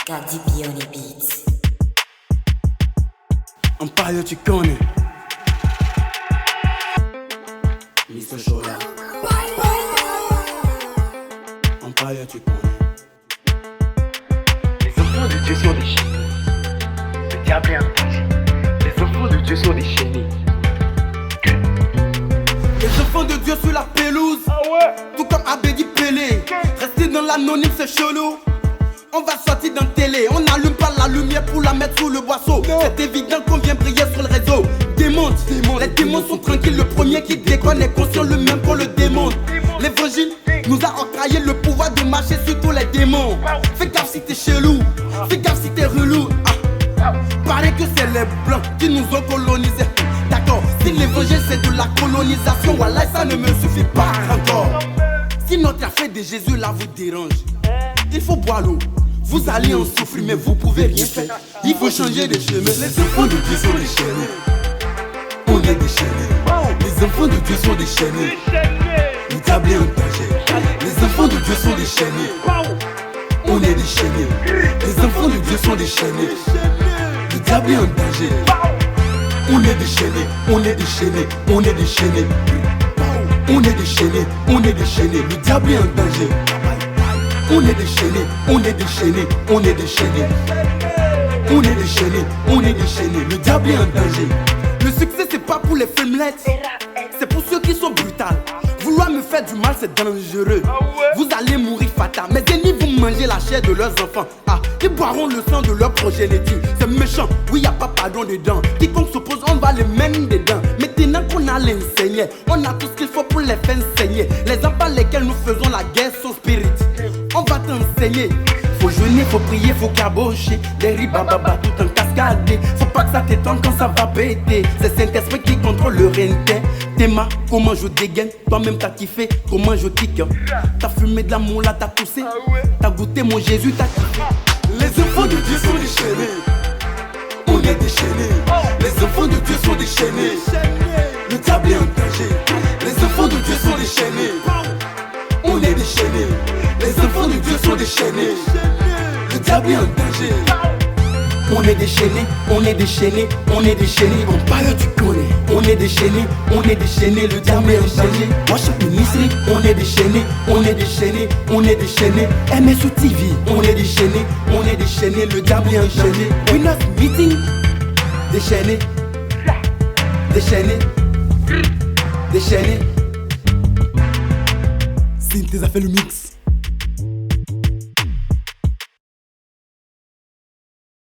Daddy B on the beat. Empire, tu connais. Mr. Shola. Empire, tu connais. Les enfants de Dieu sont déchaînés. Le diable est en danger. Les enfants de Dieu sont déchaînés. Les enfants de Dieu sur la pelouse. Ah ouais. Tout comme Abedi Pelé. Rester dans l'anonyme, c'est chelou. On va sortir dans télé, on n'allume pas la lumière pour la mettre sous le boisseau. C'est évident qu'on vient briller sur le réseau. Démonte, les démons sont tranquilles. Le premier qui déconne est conscient le même qu'on le démonte. L'évangile nous a octroyé le pouvoir de marcher sur tous les démons. Fais gaffe si t'es chelou, fais gaffe si t'es relou. Paraît que c'est les blancs qui nous ont colonisés. D'accord, si l'évangile c'est de la colonisation, voilà, ça ne me suffit pas encore. Si notre affaire de Jésus là vous dérange, il faut boire l'eau. Vous allez en souffrir, mais vous pouvez rien faire. Il faut changer de chemin. Les enfants de Dieu sont déchaînés. On est déchaînés. Les enfants de Dieu sont déchaînés. Le diable est en danger. Les enfants de Dieu sont déchaînés. On est déchaînés. Les enfants de Dieu sont déchaînés. Le diable est en danger. On est déchaînés. On est déchaînés. On est déchaînés. On est déchaînés. On est déchaînés. Le diable est en danger. On est déchaîné, on est déchaîné, on est déchaîné. On est déchaîné, on est déchaîné. Le diable est en danger. Le succès c'est pas pour les filmlettes, c'est pour ceux qui sont brutales. Vouloir me faire du mal c'est dangereux. Vous allez mourir fatal. Mes ennemis vont manger la chair de leurs enfants. Ils boiront le sang de leur progéniture. C'est méchant, oui y a pas pardon dedans. Quiconque s'oppose on va les mener dedans. Maintenant qu'on a l'enseigné, on a tout ce qu'il faut pour les faire saigner. Les ans par lesquels nous faisons la guerre sont spirites. On va t'enseigner. Faut jeûner, faut prier, faut cabocher. Des ribababa tout en cascade. Faut pas que ça t'étonne quand ça va péter. C'est Saint-Esprit qui contrôle le renté. Théma, comment je dégaine. Toi-même t'as kiffé, comment je kick. T'as fumé de la moula, t'as poussé. T'as goûté mon Jésus, t'as kiffé. Les enfants de Dieu sont déchaînés. On est déchaînés. Les enfants de Dieu sont déchaînés. Le diable est en danger. Les enfants de Dieu sont déchaînés. On est déchaînés. Les enfants de Dieu sont déchaînés. Le diable est en danger. On est déchaînés, on est déchaînés, on est déchaînés. On parle du connais. On est déchaînés, on est déchaînés. Le diable est en danger. Worship Ministry, on est déchaînés, on est déchaînés, on est déchaînés. MSO TV, on est déchaînés, on est déchaînés. Le diable est en danger. Winners Meeting, déchaînés, déchaînés, déchaînés. Synthèse a fait le mix.